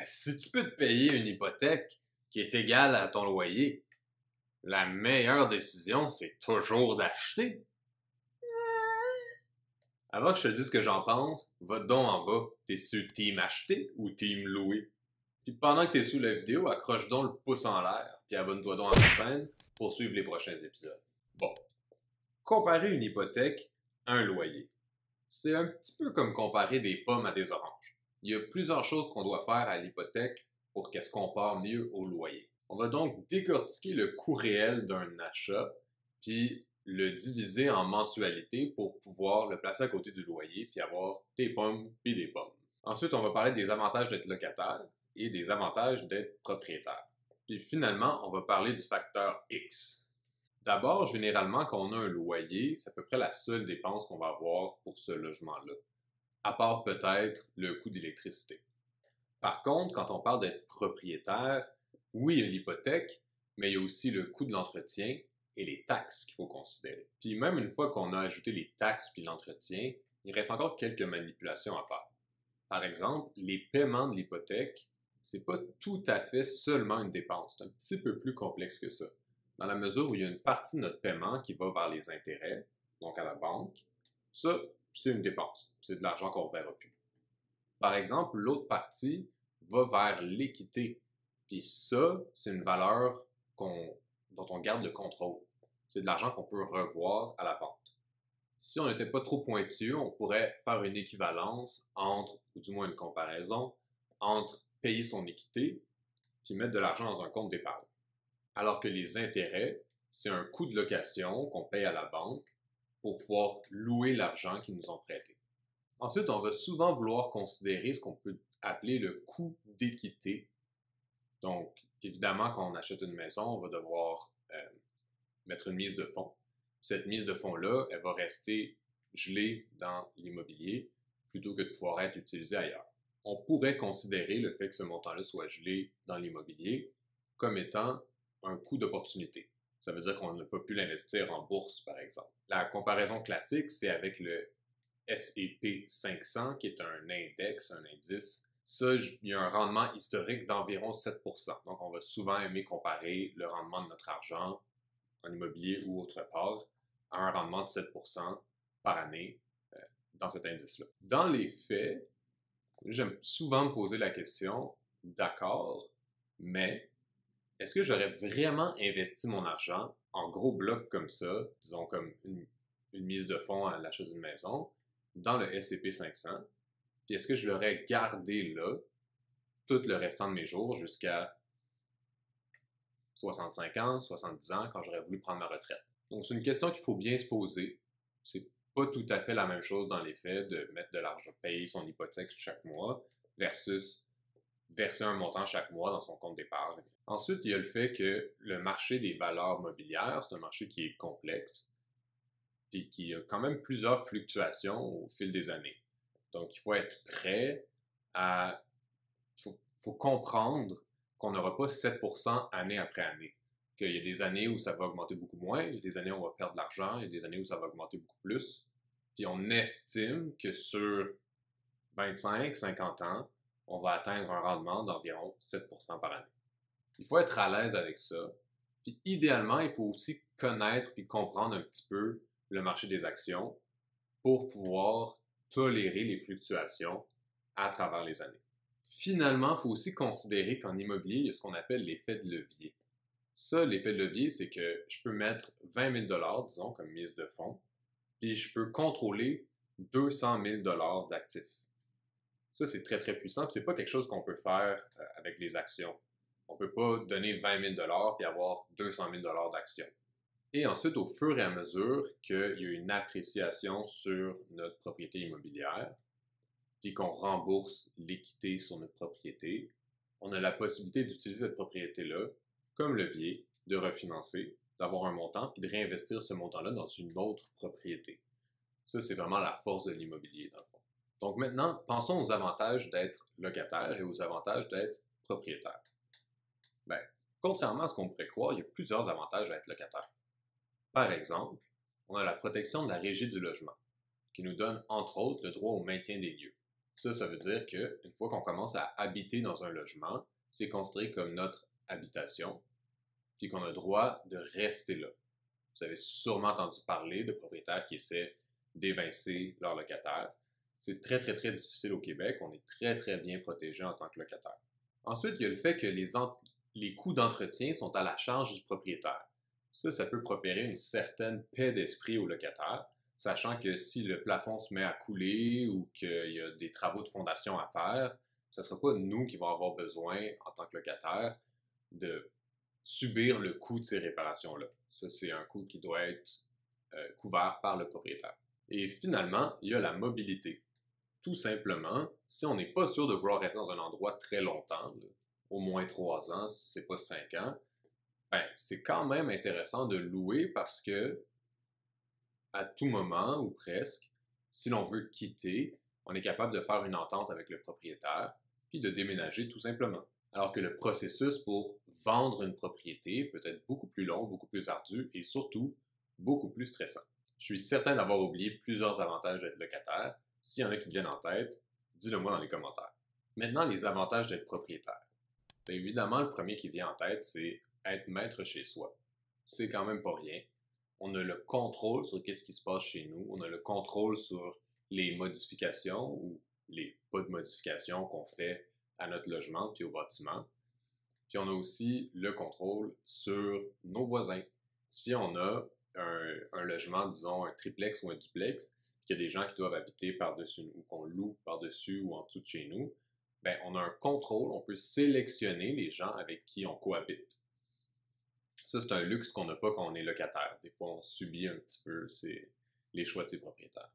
Si tu peux te payer une hypothèque qui est égale à ton loyer, la meilleure décision, c'est toujours d'acheter. Avant que je te dise ce que j'en pense, va donc en bas. T'es sur team acheter ou team louer? Puis pendant que t'es sous la vidéo, accroche donc le pouce en l'air, puis abonne-toi donc à ma chaîne pour suivre les prochains épisodes. Bon. Comparer une hypothèque à un loyer. C'est un petit peu comme comparer des pommes à des oranges. Il y a plusieurs choses qu'on doit faire à l'hypothèque pour qu'elle se compare mieux au loyer. On va donc décortiquer le coût réel d'un achat, puis le diviser en mensualités pour pouvoir le placer à côté du loyer, puis avoir des pommes puis des pommes. Ensuite, on va parler des avantages d'être locataire et des avantages d'être propriétaire. Puis finalement, on va parler du facteur X. D'abord, généralement, quand on a un loyer, c'est à peu près la seule dépense qu'on va avoir pour ce logement-là, à part peut-être le coût d'électricité. Par contre, quand on parle d'être propriétaire, oui, il y a l'hypothèque, mais il y a aussi le coût de l'entretien et les taxes qu'il faut considérer. Puis même une fois qu'on a ajouté les taxes puis l'entretien, il reste encore quelques manipulations à faire. Par exemple, les paiements de l'hypothèque, c'est pas tout à fait seulement une dépense, c'est un petit peu plus complexe que ça. Dans la mesure où il y a une partie de notre paiement qui va vers les intérêts, donc à la banque, ça, c'est une dépense. C'est de l'argent qu'on ne verra plus. Par exemple, l'autre partie va vers l'équité. Puis ça, c'est une valeur dont on garde le contrôle. C'est de l'argent qu'on peut revoir à la vente. Si on n'était pas trop pointueux, on pourrait faire une équivalence entre, ou du moins une comparaison, entre payer son équité puis mettre de l'argent dans un compte d'épargne. Alors que les intérêts, c'est un coût de location qu'on paye à la banque pour pouvoir louer l'argent qu'ils nous ont prêté. Ensuite, on va souvent vouloir considérer ce qu'on peut appeler le coût d'équité. Donc, évidemment, quand on achète une maison, on va devoir mettre une mise de fonds. Cette mise de fonds-là, elle va rester gelée dans l'immobilier plutôt que de pouvoir être utilisée ailleurs. On pourrait considérer le fait que ce montant-là soit gelé dans l'immobilier comme étant un coût d'opportunité. Ça veut dire qu'on n'a pas pu l'investir en bourse, par exemple. La comparaison classique, c'est avec le S&P 500, qui est un index, un indice. Ça, il y a un rendement historique d'environ 7%. Donc, on va souvent aimer comparer le rendement de notre argent en immobilier ou autre part à un rendement de 7% par année dans cet indice-là. Dans les faits, j'aime souvent me poser la question, d'accord, mais est-ce que j'aurais vraiment investi mon argent en gros blocs comme ça, disons comme une mise de fonds à l'achat d'une maison, dans le S&P 500, puis est-ce que je l'aurais gardé là tout le restant de mes jours jusqu'à 65 ans, 70 ans, quand j'aurais voulu prendre ma retraite? Donc, c'est une question qu'il faut bien se poser. C'est pas tout à fait la même chose dans les faits de mettre de l'argent, payer son hypothèque chaque mois versus verser un montant chaque mois dans son compte d'épargne. Ensuite, il y a le fait que le marché des valeurs mobilières, c'est un marché qui est complexe et qui a quand même plusieurs fluctuations au fil des années. Donc, il faut être prêt à... faut comprendre qu'on n'aura pas 7% année après année. Qu'il y a des années où ça va augmenter beaucoup moins, il y a des années où on va perdre de l'argent, il y a des années où ça va augmenter beaucoup plus. Puis on estime que sur 25-50 ans, on va atteindre un rendement d'environ 7% par année. Il faut être à l'aise avec ça. Puis idéalement, il faut aussi connaître puis comprendre un petit peu le marché des actions pour pouvoir tolérer les fluctuations à travers les années. Finalement, il faut aussi considérer qu'en immobilier, il y a ce qu'on appelle l'effet de levier. Ça, l'effet de levier, c'est que je peux mettre 20 000 $, disons, comme mise de fonds, puis je peux contrôler 200 000 $ d'actifs. Ça, c'est très, très puissant. C'est pas quelque chose qu'on peut faire avec les actions. On peut pas donner 20 000 $ puis avoir 200 000 $ d'actions. Et ensuite, au fur et à mesure qu'il y a une appréciation sur notre propriété immobilière, puis qu'on rembourse l'équité sur notre propriété, on a la possibilité d'utiliser cette propriété-là comme levier, de refinancer, d'avoir un montant, puis de réinvestir ce montant-là dans une autre propriété. Ça, c'est vraiment la force de l'immobilier, dans le fond. Donc maintenant, pensons aux avantages d'être locataire et aux avantages d'être propriétaire. Bien, contrairement à ce qu'on pourrait croire, il y a plusieurs avantages à être locataire. Par exemple, on a la protection de la régie du logement, qui nous donne entre autres le droit au maintien des lieux. Ça veut dire qu'une fois qu'on commence à habiter dans un logement, c'est considéré comme notre habitation, puis qu'on a droit de rester là. Vous avez sûrement entendu parler de propriétaires qui essaient d'évincer leurs locataires. C'est très, très, très difficile au Québec. On est très, très bien protégé en tant que locataire. Ensuite, il y a le fait que les coûts d'entretien sont à la charge du propriétaire. Ça peut proférer une certaine paix d'esprit au locataire, sachant que si le plafond se met à couler ou qu'il y a des travaux de fondation à faire, ce ne sera pas nous qui vont avoir besoin, en tant que locataire, de subir le coût de ces réparations-là. Ça, c'est un coût qui doit être couvert par le propriétaire. Et finalement, il y a la mobilité. Tout simplement, si on n'est pas sûr de vouloir rester dans un endroit très longtemps, là, au moins 3 ans, si c'est pas 5 ans, ben, c'est quand même intéressant de louer parce que à tout moment, ou presque, si l'on veut quitter, on est capable de faire une entente avec le propriétaire, puis de déménager tout simplement. Alors que le processus pour vendre une propriété peut être beaucoup plus long, beaucoup plus ardu et surtout beaucoup plus stressant. Je suis certain d'avoir oublié plusieurs avantages d'être locataire. S'il y en a qui te viennent en tête, dis-le moi dans les commentaires. Maintenant, les avantages d'être propriétaire. Bien évidemment, le premier qui vient en tête, c'est être maître chez soi. C'est quand même pas rien. On a le contrôle sur ce qui se passe chez nous. On a le contrôle sur les modifications ou les pas de modifications qu'on fait à notre logement puis au bâtiment. Puis on a aussi le contrôle sur nos voisins. Si on a un logement, disons un triplex ou un duplex, qu'il y a des gens qui doivent habiter par-dessus nous, ou qu'on loue par-dessus ou en dessous de chez nous, ben on a un contrôle, on peut sélectionner les gens avec qui on cohabite. Ça, c'est un luxe qu'on n'a pas quand on est locataire. Des fois, on subit un petit peu les choix de ses propriétaires.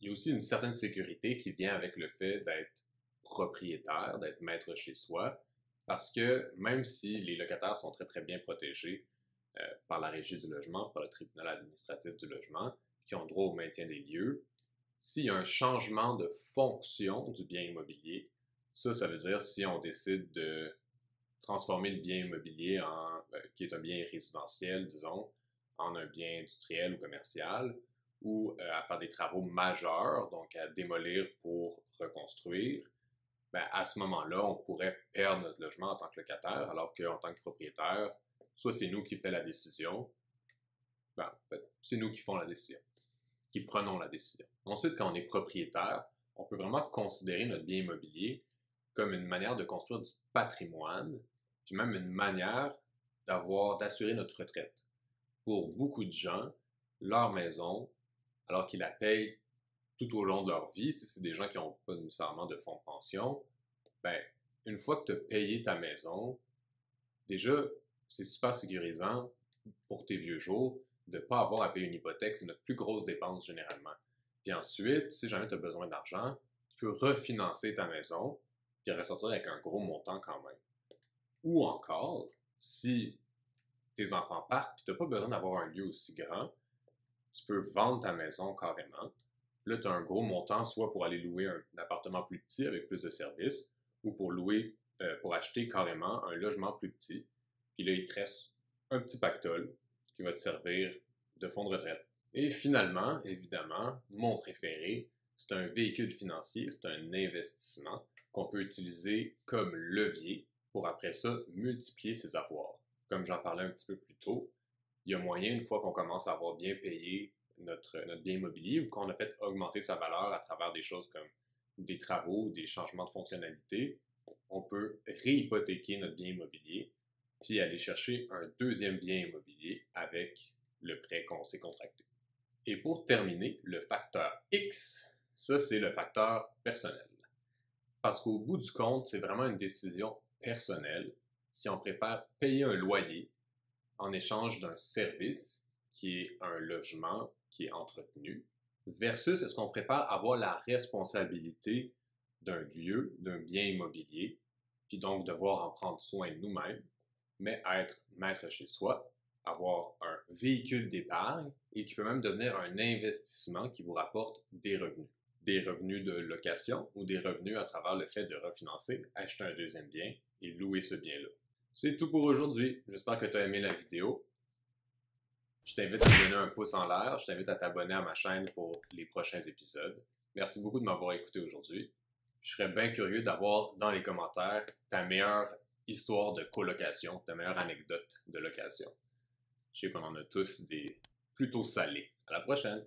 Il y a aussi une certaine sécurité qui vient avec le fait d'être propriétaire, d'être maître chez soi, parce que même si les locataires sont très très bien protégés par la Régie du logement, par le tribunal administratif du logement, qui ont droit au maintien des lieux, s'il y a un changement de fonction du bien immobilier, ça veut dire si on décide de transformer le bien immobilier qui est un bien résidentiel, disons, en un bien industriel ou commercial, ou à faire des travaux majeurs, donc à démolir pour reconstruire, ben à ce moment-là, on pourrait perdre notre logement en tant que locataire, alors qu'en tant que propriétaire, soit c'est nous qui faisons la décision, ben, en fait, c'est nous qui font la décision, qui prenons la décision. Ensuite, quand on est propriétaire, on peut vraiment considérer notre bien immobilier comme une manière de construire du patrimoine, puis même une manière d'assurer notre retraite. Pour beaucoup de gens, leur maison, alors qu'ils la payent tout au long de leur vie, si c'est des gens qui n'ont pas nécessairement de fonds de pension, ben, une fois que tu as payé ta maison, déjà, c'est super sécurisant pour tes vieux jours de ne pas avoir à payer une hypothèque. C'est notre plus grosse dépense généralement. Puis ensuite, si jamais tu as besoin d'argent, tu peux refinancer ta maison puis ressortir avec un gros montant quand même. Ou encore, si tes enfants partent et tu n'as pas besoin d'avoir un lieu aussi grand, tu peux vendre ta maison carrément. Là, tu as un gros montant, soit pour aller louer un appartement plus petit avec plus de services, ou pour acheter carrément un logement plus petit. Puis là, il te reste un petit pactole qui va te servir de fonds de retraite. Et finalement, évidemment, mon préféré, c'est un véhicule financier, c'est un investissement qu'on peut utiliser comme levier pour après ça multiplier ses avoirs. Comme j'en parlais un petit peu plus tôt, il y a moyen, une fois qu'on commence à avoir bien payé notre bien immobilier ou qu'on a fait augmenter sa valeur à travers des choses comme des travaux, des changements de fonctionnalité, on peut réhypothéquer notre bien immobilier puis aller chercher un deuxième bien immobilier avec le prêt qu'on s'est contracté. Et pour terminer, le facteur X, ça c'est le facteur personnel. Parce qu'au bout du compte, c'est vraiment une décision personnelle si on préfère payer un loyer en échange d'un service qui est un logement qui est entretenu, versus est-ce qu'on préfère avoir la responsabilité d'un lieu, d'un bien immobilier, puis donc devoir en prendre soin nous-mêmes, mais être maître chez soi, avoir un véhicule d'épargne et qui peut même devenir un investissement qui vous rapporte des revenus. Des revenus de location ou des revenus à travers le fait de refinancer, acheter un deuxième bien et louer ce bien-là. C'est tout pour aujourd'hui. J'espère que tu as aimé la vidéo. Je t'invite à me donner un pouce en l'air. Je t'invite à t'abonner à ma chaîne pour les prochains épisodes. Merci beaucoup de m'avoir écouté aujourd'hui. Je serais bien curieux d'avoir dans les commentaires ta meilleure histoire de colocation, ta meilleure anecdote de location. Je sais qu'on en a tous des plutôt salés. À la prochaine!